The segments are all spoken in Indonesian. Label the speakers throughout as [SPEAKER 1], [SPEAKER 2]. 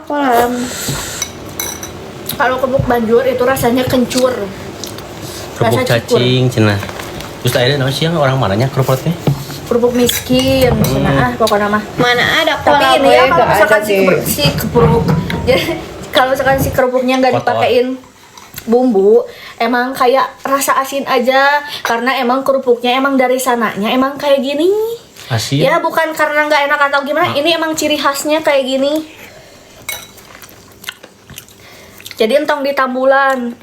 [SPEAKER 1] kolam. Kalau kerupuk banjur itu rasanya kencur.
[SPEAKER 2] Kerupuk cacing cenah. Terus ada nama siang orang mananya kerupuknya?
[SPEAKER 1] Kerupuk miskin, pokoknya mah.
[SPEAKER 3] Mana ada
[SPEAKER 1] Tapi
[SPEAKER 3] kolam
[SPEAKER 1] ini ya kalau misalkan
[SPEAKER 3] ada deh.
[SPEAKER 1] si kerupuk, jadi kalau misalkan si kerupuknya nggak dipakein bumbu, emang kayak rasa asin aja, karena emang kerupuknya emang dari sananya emang kayak gini.
[SPEAKER 2] Asin?
[SPEAKER 1] Ya bukan karena nggak enak atau gimana, ini emang ciri khasnya kayak gini. Jadi entong di tambulan.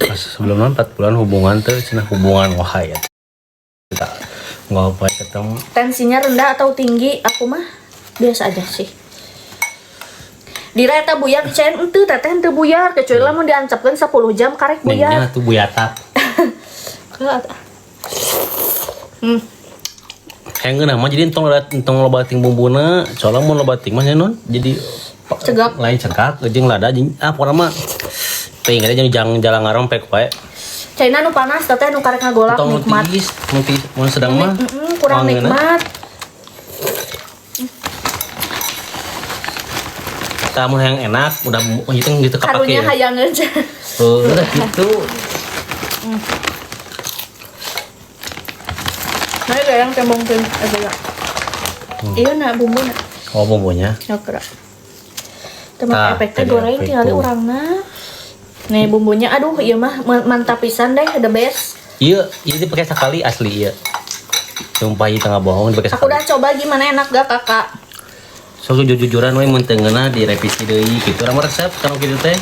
[SPEAKER 2] Pas sebelumnya 4 bulan hubungan tuh cenah hubungan wahai ya. Kita nggak apa ketemu.
[SPEAKER 1] Tensinya rendah atau tinggi, aku mah biasa aja sih. Dira eta buyar dicain ente teteh ente buyar kecuali lamun diancapkeun 10 jam karek buyar.
[SPEAKER 2] Nengnya tuh buyatap. Kayak ngeunah mah jadi entong lobating bumbuna, soalnya mau lobating mah non jadi
[SPEAKER 1] Cegak.
[SPEAKER 2] lain cegak jeung lada jeung pokona mah teuing kada jeung jalan ngarompek wae.
[SPEAKER 1] Caina nu panas teteh nu karek ngagolak
[SPEAKER 2] Entong
[SPEAKER 1] nikmat.
[SPEAKER 2] mun sedang mah
[SPEAKER 1] Kurang nikmat.
[SPEAKER 2] Tamu yang enak udah gitu kepake
[SPEAKER 1] Karunya
[SPEAKER 2] ya.
[SPEAKER 1] hayang aja.
[SPEAKER 2] Udah gitu.
[SPEAKER 1] Nah, kayak yang tembong-tembong aja ya. Iya nak bumbu nak.
[SPEAKER 2] Oh bumbunya.
[SPEAKER 1] Nyokra. Teman efeknya
[SPEAKER 2] tadi
[SPEAKER 1] goreng
[SPEAKER 2] efek
[SPEAKER 1] tinggal
[SPEAKER 2] tuh.
[SPEAKER 1] urangna. Nih bumbunya aduh iya mah mantap pisan deh, the best.
[SPEAKER 2] Iya, ini dipakai sekali asli ya. Sumpah ieu tengah bohong dipakai
[SPEAKER 1] Aku
[SPEAKER 2] sekali.
[SPEAKER 1] udah coba gimana enak gak kakak?
[SPEAKER 2] So jujur-jujuran we mun teu ngeunah direvisi deui gitu. Urang resep kalau kitu teh.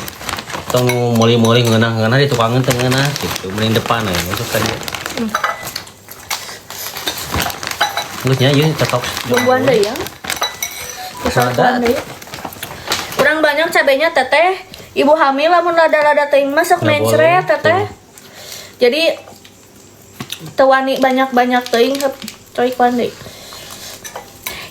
[SPEAKER 2] Tong moli-moli ngeunah-ngeunah di tukangan teu ngeunah gitu. Mending depan we masuk tadi. Geusnya ieu cocok.
[SPEAKER 1] Bumbuan deh ya. Kesalahan deh. Kurang banyak cabenya teteh. Ibu hamil lamun rada-rada teuing mah sok
[SPEAKER 2] Nggak
[SPEAKER 1] mencret
[SPEAKER 2] boleh,
[SPEAKER 1] teteh. Jadi tewani banyak-banyak teuing coy kuan deui.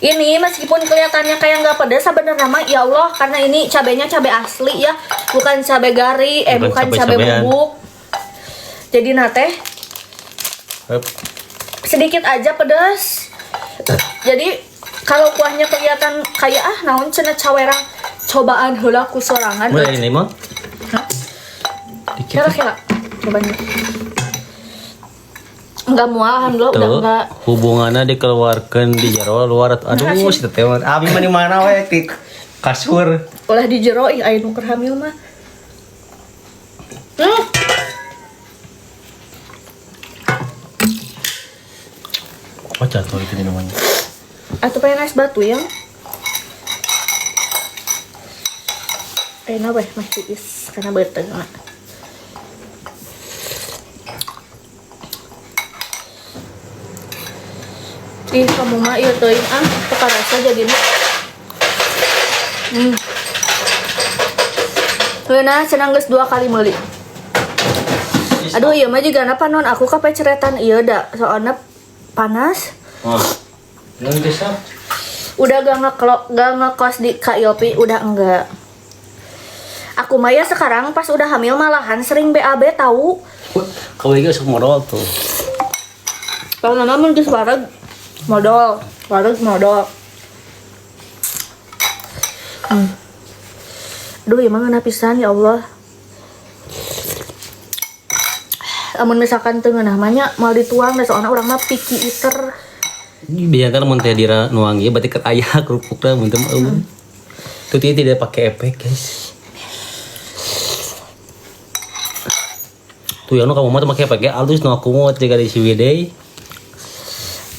[SPEAKER 1] Ini meskipun kelihatannya kayak nggak pedas sebenarnya mah ya Allah karena ini cabenya cabai asli ya, bukan cabai gari, bukan cabai
[SPEAKER 2] cabai-cabean.
[SPEAKER 1] bubuk. Jadi nate
[SPEAKER 2] Hup.
[SPEAKER 1] sedikit aja pedas. Jadi kalau kuahnya kelihatan kayak naon cenah cawerang cobaan heula ku sorangan.
[SPEAKER 2] Mulai ini mah.
[SPEAKER 1] Hah?
[SPEAKER 2] Dikit.
[SPEAKER 1] Kira-kira coba nih. Enggak mual alhamdulillah udah enggak.
[SPEAKER 2] Hubungannya dikeluarkan di jero luar aduh
[SPEAKER 1] Makasih.
[SPEAKER 2] si teteh abi mah di mana we di kasur.
[SPEAKER 1] Ulah di jero ih aya nu keur hamil mah.
[SPEAKER 2] Oh jatuh itu namanya.
[SPEAKER 1] Atau pengen es batu ya? Enak weh masih is karena beteng. Ih kamu mah iya teuing teka rasa jadinya. Heuna cenah geus 2 kali meuli. Aduh iya mah juga apa non aku kapeceretan iya da soalnya panas.
[SPEAKER 2] Oh. Yang bisa.
[SPEAKER 1] Udah gak ngekos di KIOP udah enggak. Aku mah ya sekarang pas udah hamil malahan sering BAB tahu.
[SPEAKER 2] Kau ini sok modal tuh.
[SPEAKER 1] Kalau nama mun geus wareg modal. Aduh emang ngena pisan ya Allah. Amun misalkan teu ngeunah mah nya mal dituang da soalna urang mah picky eater.
[SPEAKER 2] Biarkan mun teh dira nuang ieu berarti ket aya kerupukna mun teu mah. Tuh tidak pakai efek guys. Tuh yang kamu mah pakai efek alus nu aku mau jaga di Ciwidey.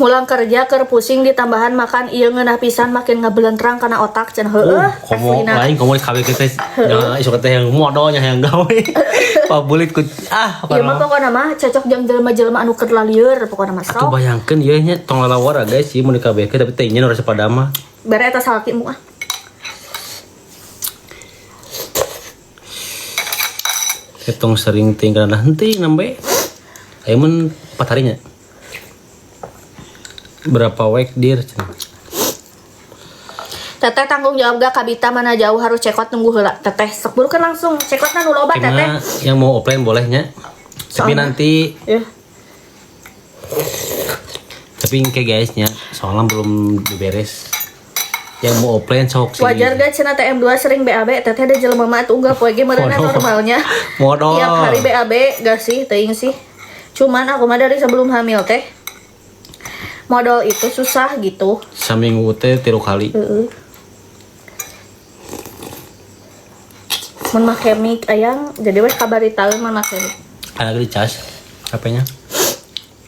[SPEAKER 1] Mulang kerja keur pusing ditambahan makan ieu ngeunah pisan makin ngabelentrang kana otak cenah heueuh.
[SPEAKER 2] Kamu lain kamu kabeh kita isu teh yang modalnya yang gawe. Pabulit ku
[SPEAKER 1] Ieu mah pokona mah cocok jeung jelema-jelema anu keur lalieur pokona mah
[SPEAKER 2] Atuh
[SPEAKER 1] sok.
[SPEAKER 2] bayangkeun ieu nya tong lalawar guys ieu mun dikabehkeun tapi teh nya nu rasa pada mah.
[SPEAKER 1] Bare eta salaki mu
[SPEAKER 2] Ketong sering tinggal henteu nambe. Aya mun 4 harinya. Berapa wek dir cenah.
[SPEAKER 1] Teteh tanggung jawab gak kabita mana jauh harus cekot nunggu heula. Teteh sok burukeun langsung cekotna nu loba teteh.
[SPEAKER 2] Karena yang mau offline bolehnya. Tapi
[SPEAKER 1] Soalnya-
[SPEAKER 2] nanti
[SPEAKER 1] Ya.
[SPEAKER 2] Tapi kayak guysnya, soalnya belum diberes. Yang mau offline sok sih.
[SPEAKER 1] Wajar gak cenah TM2 sering BAB, teteh ada jelema mah atuh enggak poe ge meureunan
[SPEAKER 2] Modal.
[SPEAKER 1] normalnya.
[SPEAKER 2] Modal.
[SPEAKER 1] Tiap hari BAB gak sih, teuing sih. Cuman aku mah dari sebelum hamil teh modal itu susah gitu.
[SPEAKER 2] Saminggu teh 3 kali.
[SPEAKER 1] Heeh. Mun make mic ayang jadi wes kabaritaeun mun make mic.
[SPEAKER 2] Ada di cas HP-nya.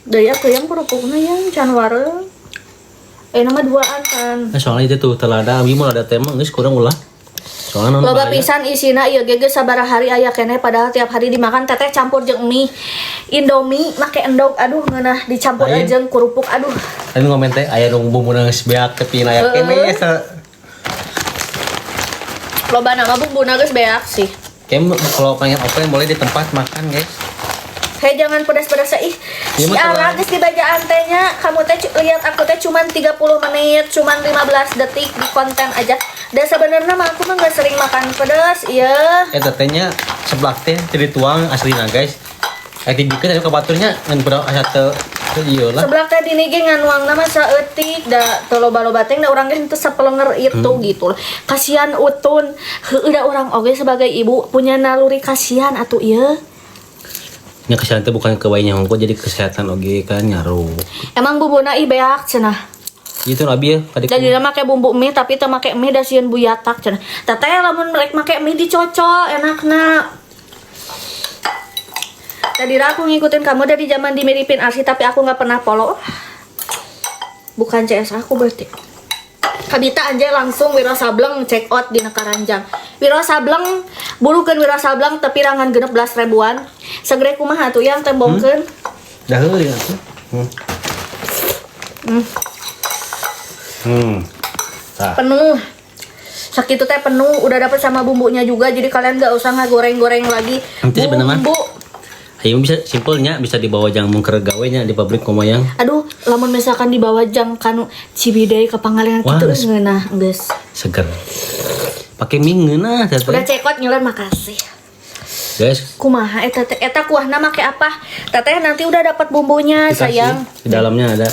[SPEAKER 1] Daya tuh yang kerupuknya yang can wareng. Nama duaan kan.
[SPEAKER 2] Nah, soalnya itu tuh telada abi mah ada tema geus kurang ulah. Soalnya non
[SPEAKER 1] Loba
[SPEAKER 2] bahaya.
[SPEAKER 1] pisan isina ieu ge geus sabaraha hari aya keneh padahal tiap hari dimakan teteh campur jeung mie. Indomie make endog aduh ngeunah dicampur
[SPEAKER 2] Lain.
[SPEAKER 1] aja kerupuk aduh.
[SPEAKER 2] Tadi ngomen teh aya nu bumbuna geus beak tepi aya
[SPEAKER 1] Heeh.
[SPEAKER 2] kene sa.
[SPEAKER 1] Loba nama bumbuna geus beak sih.
[SPEAKER 2] Kem kalau pengen offline boleh di tempat makan, guys.
[SPEAKER 1] Hei jangan pedas-pedas ih.
[SPEAKER 2] Iya,
[SPEAKER 1] Si
[SPEAKER 2] mah
[SPEAKER 1] Ara
[SPEAKER 2] tenang.
[SPEAKER 1] geus dibajaan tehnya. Kamu teh lihat aku teh cuman 30 menit, cuman 15 detik di konten aja. Dan sebenarnya mah aku mah enggak sering makan pedas, iya.
[SPEAKER 2] Tetenya sebelah teh jadi tuang aslina, guys. Ati dikeun ka baturnya ngan pura asa teu ieu lah.
[SPEAKER 1] Sebelah teh dini ge nganuangna mah saeutik da teu loba-loba teh da urang ge henteu sapelenger itu gitu. Kasihan Utun. Heueuh da urang oge sebagai ibu punya naluri kasihan atuh ieu.
[SPEAKER 2] Nya kesehatan teh bukan ke bayinya hongko jadi kesehatan oge kan ngaruh.
[SPEAKER 1] Emang bumbuna ih beak cenah.
[SPEAKER 2] Itu abi ya tadi.
[SPEAKER 1] Jadi dia make bumbu mie tapi teu make mie da sieun buyatak cenah. Teteh lamun rek make mie dicocol enakna. Tadi aku ngikutin kamu dari zaman dimiripin Arsi tapi aku nggak pernah follow. Bukan CS aku berarti. Kabita anjay langsung Wiro Sableng check out di Nekaranjang. Wiro Sableng bulukeun Wiro Sableng tapi rangan 16 ribuan. Segere kumaha atuh yang tembongkeun.
[SPEAKER 2] Dah heuli atuh. Tah.
[SPEAKER 1] Penuh. Sakitu teh penuh, udah dapet sama bumbunya juga jadi kalian gak usah ngagoreng-goreng lagi.
[SPEAKER 2] Nanti sebenarnya mah.
[SPEAKER 1] Bumbu.
[SPEAKER 2] Ayo bisa simpelnya bisa dibawa jang mungker gawe nya di pabrik komoyang.
[SPEAKER 1] Aduh, lamun misalkan dibawa jang kanu Cibidey ke Pangalengan
[SPEAKER 2] Wah,
[SPEAKER 1] kitu
[SPEAKER 2] geus.
[SPEAKER 1] ngeunah, geus.
[SPEAKER 2] Seger. Pakai mie ngeunah teh.
[SPEAKER 1] Udah cekot nyulan makasih.
[SPEAKER 2] Guys,
[SPEAKER 1] Kumaha eta kuahna make apa? Teteh nanti udah dapat bumbunya,
[SPEAKER 2] dikasih.
[SPEAKER 1] sayang.
[SPEAKER 2] Di dalamnya ada.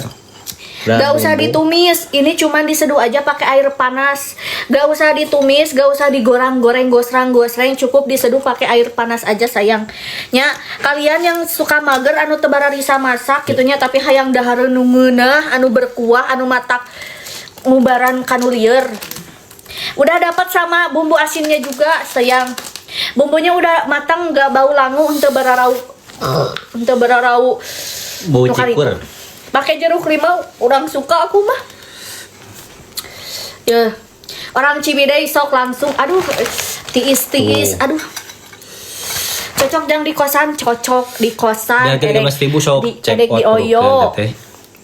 [SPEAKER 1] Gak usah ditumis, ini cuman diseduh aja pakai air panas. Gak usah ditumis, gak usah digoreng-goreng, gosrang-gosreng, cukup diseduh pakai air panas aja sayang. Nya, kalian yang suka mager anu teu bararisa masak gitunya tapi hayang dahareun nu ngeunah, anu berkuah, anu matak ngubaran kanu lieur. Udah dapat sama bumbu asinnya juga sayang. Bumbunya udah matang, gak bau langu, henteu bararau. Henteu bararau.
[SPEAKER 2] bau
[SPEAKER 1] Nu kali
[SPEAKER 2] cikur.
[SPEAKER 1] itu. Pakai jeruk limau, orang suka aku mah. Ya, orang Cibidey sok langsung, aduh, tiis, aduh. Cocok yang di kosan, cocok di kosan.
[SPEAKER 2] Jadi 15.000 sok check
[SPEAKER 1] edek di
[SPEAKER 2] out
[SPEAKER 1] Oyo,
[SPEAKER 2] teh.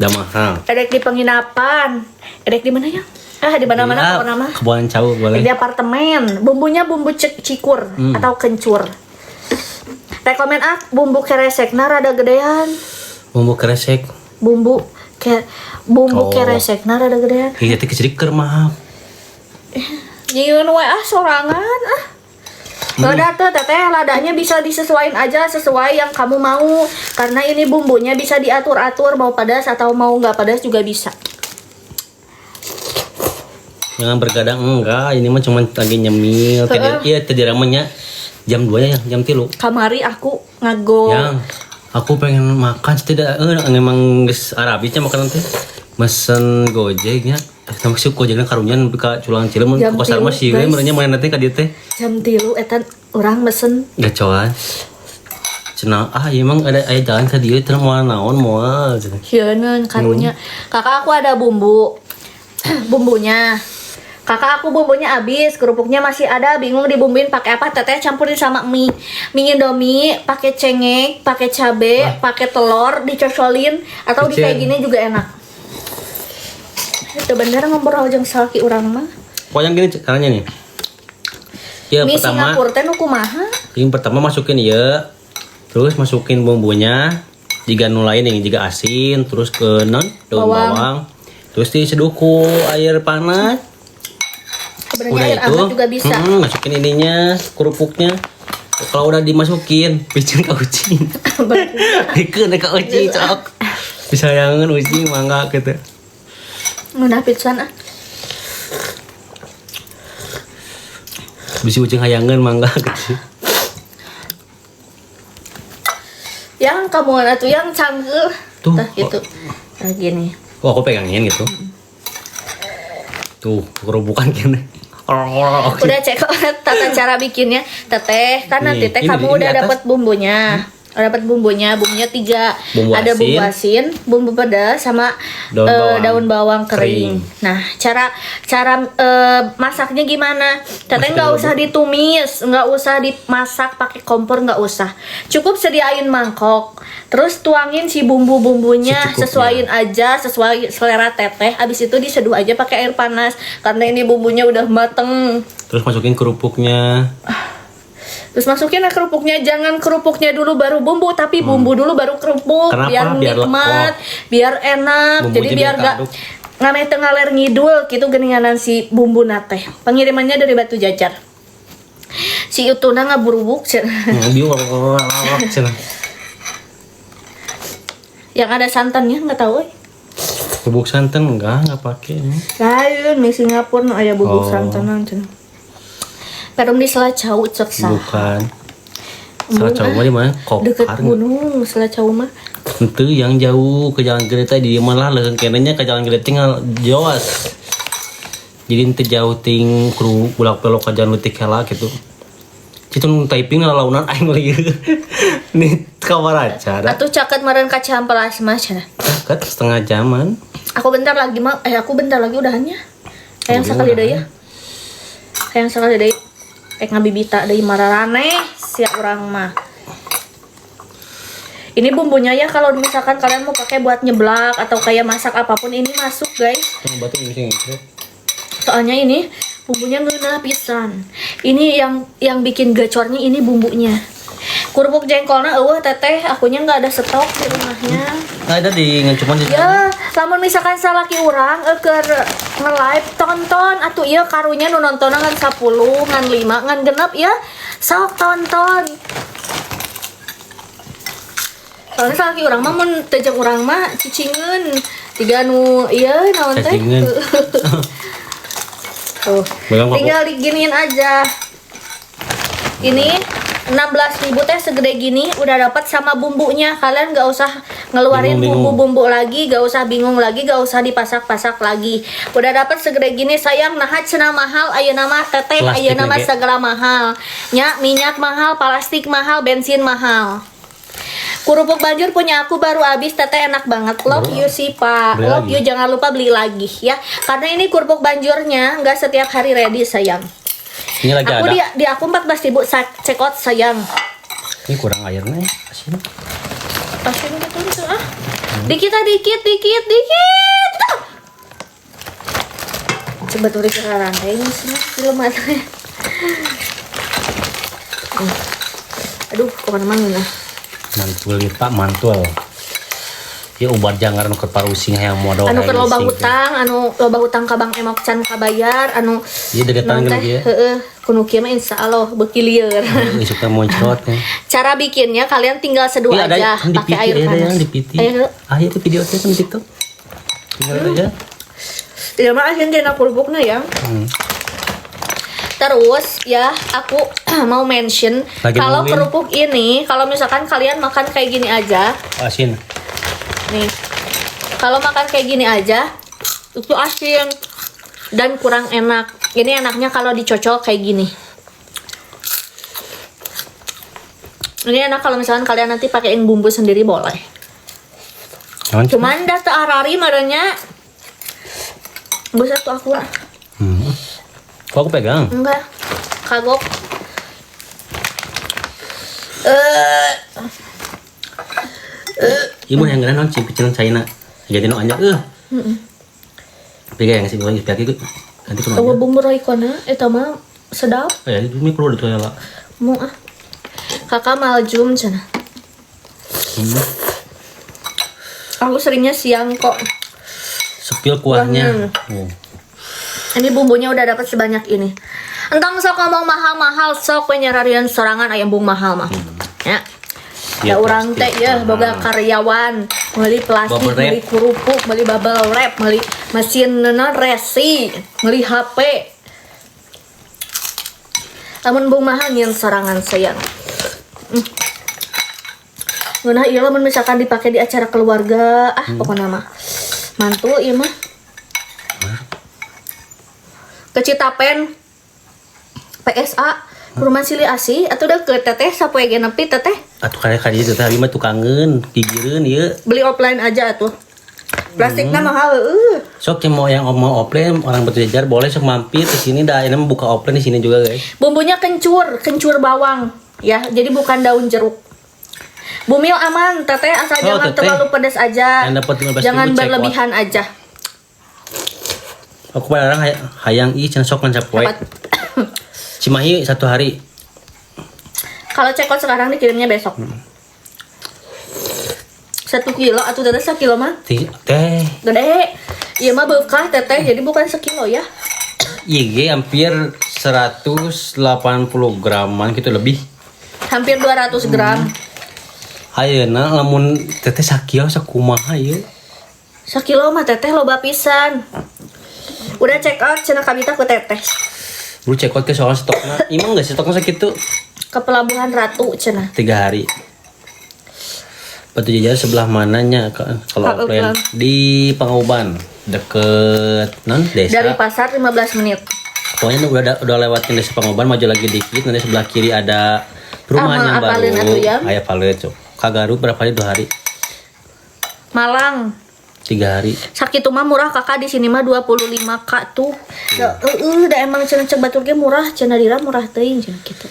[SPEAKER 2] Dah mahal.
[SPEAKER 1] edek di penginapan, edek di mana ya? Di mana-mana
[SPEAKER 2] Ya,
[SPEAKER 1] pokoknya mah.
[SPEAKER 2] Kebun Cau boleh.
[SPEAKER 1] Di apartemen, bumbunya bumbu cikur atau kencur. Rekomen bumbu keresekna rada gedean.
[SPEAKER 2] Bumbu kresek.
[SPEAKER 1] Bumbu
[SPEAKER 2] Oh.
[SPEAKER 1] keresekna rada gedean.
[SPEAKER 2] Iya teh keceriker mah.
[SPEAKER 1] Nyieun we sorangan Lada tuh teteh ladanya bisa disesuaikan aja sesuai yang kamu mau karena ini bumbunya bisa diatur-atur mau pedas atau mau nggak pedas juga bisa.
[SPEAKER 2] Jangan bergadang enggak, ini mah cuma lagi nyemil. Iya tadi ramenya jam 2 ya, jam 3.
[SPEAKER 1] Kamari aku ngago.
[SPEAKER 2] Yang aku pengen makan tidak emang geus Arabisnya makanan teh. Mesen Gojeknya. Sama si Gojekna karunyan ka Culang Cileum
[SPEAKER 1] Jam
[SPEAKER 2] ka pasar mah
[SPEAKER 1] 3,
[SPEAKER 2] sih we merenya mana teh ka dieu teh.
[SPEAKER 1] Jam 3 eta urang mesen.
[SPEAKER 2] Gacoan. Cenah emang ada aya jalan ka dieu teh moal naon moal cenah.
[SPEAKER 1] Hieun karunya. Kakak aku ada bumbu. Bumbunya. Kakak aku bumbunya habis, kerupuknya masih ada, bingung dibumbuin pakai apa? Teteh campurin sama mie. Mie Indomie pakai cengek, pakai cabe, pakai telur, dicocolin atau di kayak gini juga enak. Itu bener ngobrol jeung salki urang mah.
[SPEAKER 2] Pokoknya gini caranya nih. Ya
[SPEAKER 1] Mie
[SPEAKER 2] pertama,
[SPEAKER 1] Singapura teh nu kumaha?
[SPEAKER 2] yang pertama masukin ya. Terus masukin bumbunya. Jika nu lain yang juga asin, terus ke daun bawang. Terus diseduh ku air panas.
[SPEAKER 1] Sebenarnya air hangat juga bisa.
[SPEAKER 2] Masukin ininya, kerupuknya. Kalau udah dimasukin, bikin ka ucing. Bikin ka ucing cok. Disayangan ucing mangga gitu.
[SPEAKER 1] Udah pisan ah.
[SPEAKER 2] Bisi ucing hayangan mangga gitu.
[SPEAKER 1] Yang kamu atuh yang canggih.
[SPEAKER 2] Tuh,
[SPEAKER 1] Tah gitu. Nah gini.
[SPEAKER 2] Oh, aku pegangin gitu. Tuh, kerubukan gini.
[SPEAKER 1] Udah cek tata cara bikinnya. Teteh, kan nanti teh
[SPEAKER 2] Ini
[SPEAKER 1] kamu
[SPEAKER 2] di
[SPEAKER 1] udah
[SPEAKER 2] atas.
[SPEAKER 1] dapat bumbunya. Udah dapat bumbunya 3.
[SPEAKER 2] Bumbu
[SPEAKER 1] Ada bumbu
[SPEAKER 2] asin.
[SPEAKER 1] asin, bumbu pedas sama
[SPEAKER 2] Daun bawang
[SPEAKER 1] bawang kering.
[SPEAKER 2] kering.
[SPEAKER 1] Nah, cara masaknya gimana? Teteh
[SPEAKER 2] Masuk
[SPEAKER 1] nggak
[SPEAKER 2] dalam
[SPEAKER 1] usah ditumis, nggak usah dimasak pakai kompor, nggak usah. Cukup sediain mangkok. Terus tuangin si bumbu-bumbunya,
[SPEAKER 2] Secukupnya.
[SPEAKER 1] sesuaiin aja sesuai selera teteh. Abis itu diseduh aja pakai air panas karena ini bumbunya udah mateng.
[SPEAKER 2] Terus masukin kerupuknya.
[SPEAKER 1] Terus masukin kerupuknya, jangan kerupuknya dulu baru bumbu, tapi bumbu dulu baru kerupuk.
[SPEAKER 2] Kenapa?
[SPEAKER 1] Biar
[SPEAKER 2] Biar
[SPEAKER 1] nikmat,
[SPEAKER 2] lekok.
[SPEAKER 1] biar enak.
[SPEAKER 2] Bumbunya
[SPEAKER 1] Jadi biar
[SPEAKER 2] biar
[SPEAKER 1] gak
[SPEAKER 2] keaduk.
[SPEAKER 1] ngameh tengaler ngidul gitu geninganan si bumbu nate. Pengirimannya dari Batu Jajar. Si Utuna ngaburubuk yang ada santannya nggak tahu.
[SPEAKER 2] Bubuk santan enggak pakai.
[SPEAKER 1] Lain di Singapura no aya bubuk
[SPEAKER 2] Oh.
[SPEAKER 1] santanan cenah. Perum di Selacau cek sah.
[SPEAKER 2] Bukan. Salah cowok di mana?
[SPEAKER 1] Deket
[SPEAKER 2] Kokar.
[SPEAKER 1] gunung Selacau mah.
[SPEAKER 2] Itu yang jauh ke jalan gede tadi malah leuheung kenanya ke jalan gede tinggal joas. Jadi ente jauh ting kru bulak belok ke jalan leutik heula gitu. Citu typing launan aing lieu. Nih kamar aja.
[SPEAKER 1] Atuh caket meureun ka Cihampelas mah cenah.
[SPEAKER 2] Dekat setengah jaman.
[SPEAKER 1] Aku bentar lagi udahannya. Hayang
[SPEAKER 2] Udah,
[SPEAKER 1] sakali
[SPEAKER 2] udahan.
[SPEAKER 1] deui ya. Hayang sakali deui. Ngabibita deui mararane sia urang mah. Ini bumbunya ya kalau misalkan kalian mau pakai buat nyeblak atau kayak masak apapun ini masuk guys.
[SPEAKER 2] Batu ini
[SPEAKER 1] Soalnya ini bumbunya ngeunah pisan. Ini yang bikin gacornya ini bumbunya. Kerupuk jengkolna eueuh teteh, akunya nggak ada stok di rumahnya.
[SPEAKER 2] Nah, ada di cuman di
[SPEAKER 1] Ya, lamun misalkan salaki urang keur nge-live tonton atuh ieu karunya nu nontonna ngan 10, ngan 5, ngan genep ya. Sok tonton. Soalnya salaki urang mah mun teu jeung urang mah cicingeun. Tiga nu ieu naon teh.
[SPEAKER 2] Cacingeun.
[SPEAKER 1] Tuh.
[SPEAKER 2] Megang paku.
[SPEAKER 1] Tinggal diginiin aja. Ini 16.000 teh segede gini udah dapat sama bumbunya. Kalian gak usah ngeluarin
[SPEAKER 2] Bingung-bingung.
[SPEAKER 1] bumbu-bumbu lagi, gak usah bingung lagi, gak usah dipasak-pasak lagi. Udah dapat segede gini sayang. Nah cenah mahal, ayeuna mah teteh,
[SPEAKER 2] Plastik
[SPEAKER 1] ayeuna mah
[SPEAKER 2] lagi.
[SPEAKER 1] segala mahal. Nya minyak mahal, plastik mahal, bensin mahal. Kerupuk banjur punya aku baru habis, teteh enak banget. Love you sih pak,
[SPEAKER 2] Beli
[SPEAKER 1] love
[SPEAKER 2] lagi.
[SPEAKER 1] you, jangan lupa beli lagi ya. Karena ini kerupuk banjurnya nggak setiap hari ready sayang.
[SPEAKER 2] Ini lagi
[SPEAKER 1] Aku
[SPEAKER 2] ada.
[SPEAKER 1] di aku 14.000 cekot sayang.
[SPEAKER 2] Ini kurang airnya, asin.
[SPEAKER 1] Asin gitu ah. Dikit. Ah. Coba tulis ke rantainya sih, belum ada. Aduh, kemana-mana.
[SPEAKER 2] Mantul kita mantul. Ya ubar jangar anu keur parusing hayang modal.
[SPEAKER 1] Anu keur
[SPEAKER 2] hayang
[SPEAKER 1] loba
[SPEAKER 2] ngising.
[SPEAKER 1] hutang, loba hutang ka Bang Emok can kabayar,
[SPEAKER 2] Iya degetan
[SPEAKER 1] naon
[SPEAKER 2] kan
[SPEAKER 1] teh,
[SPEAKER 2] dia.
[SPEAKER 1] heeh, kuno kieu mah insyaallah beuki lieur.
[SPEAKER 2] Isuk teh moncrot nih.
[SPEAKER 1] Cara bikinnya kalian tinggal seduh
[SPEAKER 2] Iya ada
[SPEAKER 1] aja
[SPEAKER 2] kan di
[SPEAKER 1] pakai
[SPEAKER 2] PT,
[SPEAKER 1] air
[SPEAKER 2] ada
[SPEAKER 1] panas.
[SPEAKER 2] yang di PT.
[SPEAKER 1] Ayo,
[SPEAKER 2] Ah itu video teh kan di TikTok. Tinggal aja.
[SPEAKER 1] ya mah asin dina kerupukna ya. Terus ya aku mau mention
[SPEAKER 2] Lagi
[SPEAKER 1] kalau
[SPEAKER 2] nungguin.
[SPEAKER 1] kerupuk ini kalau misalkan kalian makan kayak gini aja,
[SPEAKER 2] Asin.
[SPEAKER 1] nih. Kalau makan kayak gini aja itu asin dan kurang enak. Ini enaknya kalau dicocol kayak gini. Ini enak kalau misalkan kalian nanti pakein bumbu sendiri boleh. Cuman data arari marahnya buset tuh aku
[SPEAKER 2] Kok aku pegang?
[SPEAKER 1] enggak kagok.
[SPEAKER 2] Ibu yang gana non cipicin China. Jadi no anja Pegang sih gua pagi itu. Nanti
[SPEAKER 1] Tahu
[SPEAKER 2] kemana?
[SPEAKER 1] bumbu roikona eta mah sedap.
[SPEAKER 2] Ya itu mi perlu ditoya lah.
[SPEAKER 1] Mau ah. Kakak maljum cenah. Aku seringnya siang kok.
[SPEAKER 2] Sepil kuahnya. Oh.
[SPEAKER 1] Ini bumbunya udah dapat sebanyak ini. Entang sok ngomong mahal-mahal sok we nyararian sorangan ayam bung mahal mah. Ya.
[SPEAKER 2] Iya,
[SPEAKER 1] Ya orang teh
[SPEAKER 2] pasti.
[SPEAKER 1] ya boga karyawan Meuli plastik,
[SPEAKER 2] Bubble wrap.
[SPEAKER 1] meuli kerupuk, meuli bubble wrap, meuli mesin resi, meuli HP. Lamun bung mahal nyen sorangan sayang. Ngeunah ieu lamun misalkan dipakai di acara keluarga, pokoknya mah mantul ieu mah. Ke Citapen PSA Rumah Sili Asih atau udah ke teteh sapoe ge nepi teteh
[SPEAKER 2] Atuh kali itu teh mah tukangeun, gigireun ieu.
[SPEAKER 1] beli offline aja tuh. Plastiknya mahal.
[SPEAKER 2] Sok yang mau offline orang Batu Jajar boleh sok mampir ke sini dah. Ini buka offline di sini juga guys.
[SPEAKER 1] Bumbunya kencur bawang ya. Jadi bukan daun jeruk. Bumil aman, teteh asal jangan
[SPEAKER 2] teteh.
[SPEAKER 1] terlalu pedas aja.
[SPEAKER 2] Yang dapat 15.000
[SPEAKER 1] Jangan
[SPEAKER 2] check
[SPEAKER 1] berlebihan aja.
[SPEAKER 2] Aku pada orang hayang cenah sok kan sapoe.
[SPEAKER 1] Dapat.
[SPEAKER 2] Cimahi 1 hari.
[SPEAKER 1] Kalau cekot sekarang dikirimnya besok. 1 kilo atau teteh 1 kilo mah
[SPEAKER 2] Teh
[SPEAKER 1] gede. Iya mah bekah teteh jadi bukan 1 kilo ya.
[SPEAKER 2] IG hampir 180 graman gitu lebih.
[SPEAKER 1] Hampir 200 gram.
[SPEAKER 2] Ayeuna lamun teteh sakieu sakumaha ieu?
[SPEAKER 1] 1 kilo mah teteh loba pisan. Udah check out cenah kabita ku teteh.
[SPEAKER 2] Lu cekot ke soal stoknya. Emang enggak stoknya segitu?
[SPEAKER 1] Ke Pelabuhan Ratu cenah.
[SPEAKER 2] 3 hari. Batu Jajar sebelah mananya kalau offline? Di Panguban, deket desa.
[SPEAKER 1] Dari pasar 15 menit.
[SPEAKER 2] Pokoknya udah lewatin desa Panguban, maju lagi dikit, nanti sebelah kiri ada perumahan yang baru.
[SPEAKER 1] apalin atuh ya.
[SPEAKER 2] Aya palet, cok. Kagaru berapa hari? 2 hari.
[SPEAKER 1] Malang.
[SPEAKER 2] 3 hari.
[SPEAKER 1] Sakitu mah murah kakak di sini mah 25k tuh. Da emang cenah cek batur ge murah, cenah dira murah teuing cenah kitu.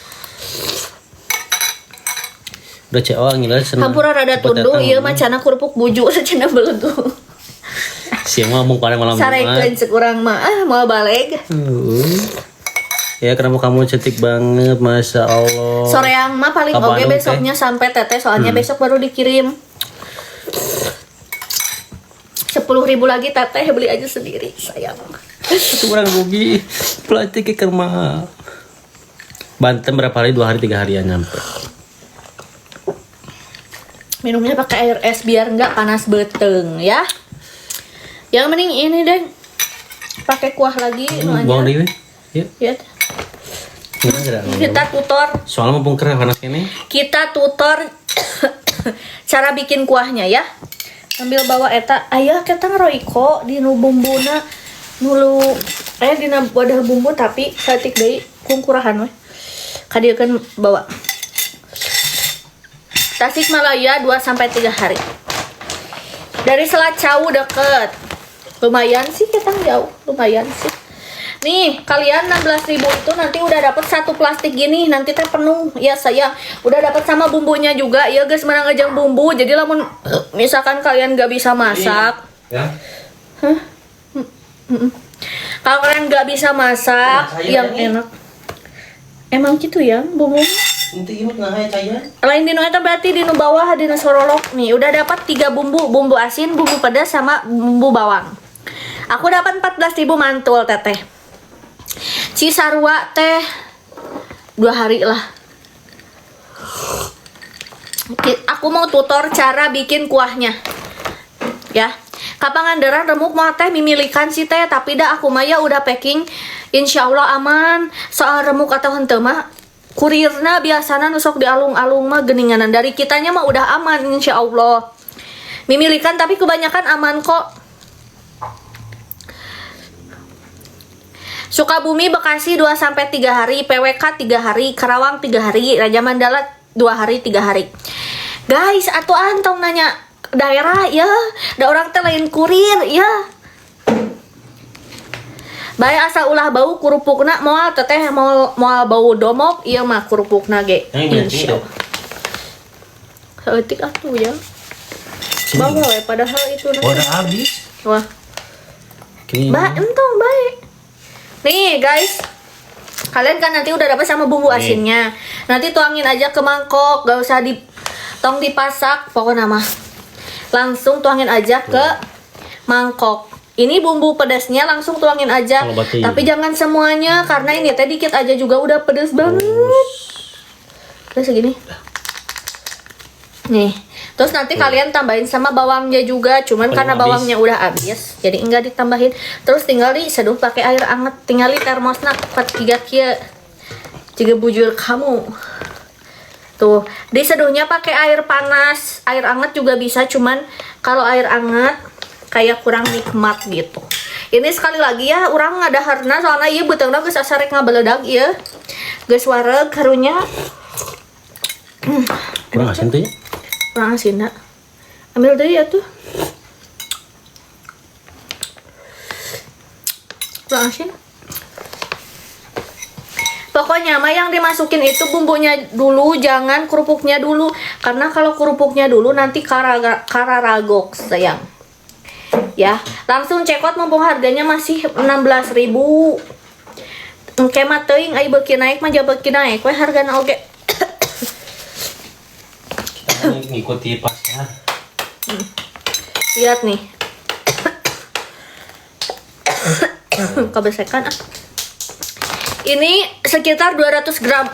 [SPEAKER 2] Udah CO ngiler senang.
[SPEAKER 1] Hampura rada tunduh ieu mah cenah kerupuk buju cenah belegu.
[SPEAKER 2] Siang ngomong kemarin malam
[SPEAKER 1] Sarekeun sekurang mah moal baleg.
[SPEAKER 2] Ya kenapa kamu cantik banget, masya Allah.
[SPEAKER 1] Soreang mah paling
[SPEAKER 2] Kapan
[SPEAKER 1] oge
[SPEAKER 2] teh?
[SPEAKER 1] besoknya sampai teteh soalnya besok baru dikirim. 10.000 lagi teteh beli aja sendiri sayang.
[SPEAKER 2] Itu orang rugi. Plastik ke mahal. Banten berapa hari? 2 hari 3 harian nyampe.
[SPEAKER 1] Minumnya pakai air es biar nggak panas beteng ya. Yang mending ini deh. Pakai kuah lagi
[SPEAKER 2] Buang deh. Yuk.
[SPEAKER 1] Ya.
[SPEAKER 2] Gimana
[SPEAKER 1] Kita tutor.
[SPEAKER 2] soalnya mumpung keren panas ini.
[SPEAKER 1] Kita tutor cara bikin kuahnya ya. Ambil bawa eta aya kita ngeroiko di nu bumbuna nulu dina wadah bumbu tapi saeutik deui kungkurahan we. Kadiekeun bawa. Tasikmalaya 2-3 hari. Dari Selat Cau deket. Lumayan sih kita jauh, lumayan sih. Nih, kalian 16.000 itu nanti udah dapat 1 plastik gini, nanti teh penuh. Ya sayang, udah dapat sama bumbunya juga. Ya guys, menang ngejang bumbu. Jadi lamun misalkan kalian gak bisa masak.
[SPEAKER 2] Ya.
[SPEAKER 1] Kalau kalian gak bisa masak yang enak. Emang gitu ya bumbu.
[SPEAKER 2] Nanti gimana nah cairan?
[SPEAKER 1] Lain dino eta berarti dino bawah dino sorolok nih udah dapat 3 bumbu asin, bumbu pedas sama bumbu bawang. Aku dapat 14.000 mantul teteh. Cisarua teh 2 hari lah. Aku mau tutor cara bikin kuahnya. Ya. Kapangandaran remuk mah teh mimilikan sih teh tapi dah aku mah ya udah packing. Insyaallah aman. Soal remuk atau henteu mah kurirna biasana nusok di alung-alung mah geninganan dari kitanya mah udah aman insyaallah. Mimilikan tapi kebanyakan aman kok. Sukabumi Bekasi 2-3 hari, PWK 3 hari, Karawang 3 hari, Raja Mandala 2 hari 3 hari. Guys, atuh antong nanya daerah ya, da orang teh lain kurir ya. Bae asa ulah bau kurupukna moal teteh moal bau domok ieu mah kurupukna ge. Insyaallah. Saeutik atuh ya. Bawa we padahal itu
[SPEAKER 2] Oh, udah habis.
[SPEAKER 1] Wah.
[SPEAKER 2] Kini.
[SPEAKER 1] Entong baik. Nih guys, kalian kan nanti udah dapat sama bumbu asinnya. Nanti tuangin aja ke mangkok, gak usah tong dipasak, pokoknya mah. Langsung tuangin aja ke mangkok. Ini bumbu pedasnya langsung tuangin aja. Tapi jangan semuanya karena ini tadi dikit aja juga udah pedas banget. Udah segini. Nih, terus nanti kalian tambahin sama bawangnya juga, cuman
[SPEAKER 2] Belum
[SPEAKER 1] karena
[SPEAKER 2] habis.
[SPEAKER 1] bawangnya udah habis, jadi enggak ditambahin. Terus tinggal diseduh pakai air hangat, tinggal di termosna 4 kia. Jika bujur kamu. Tuh, diseduhnya pakai air panas, air hangat juga bisa, cuman kalau air hangat kayak kurang nikmat gitu. Ini sekali lagi ya, orang ada harna soalnya ieu beutangna geus asarek ngabeledag ieu. Geus wareg karunya.
[SPEAKER 2] Kurang asin tuh ya.
[SPEAKER 1] Kurang asin, nak. Ambil deh ya tuh. Kurang asin. Pokoknya mah yang dimasukin itu bumbunya dulu, jangan kerupuknya dulu. Karena kalau kerupuknya dulu nanti kararagok, sayang. Ya, langsung cekot mumpung harganya masih 16.000. Engke mah teuing ai beuki naik mah beuki naik we hargana oge.
[SPEAKER 2] Ngikuti pasar.
[SPEAKER 1] Lihat nih. Kebesekan ah. Ini sekitar 200 gram.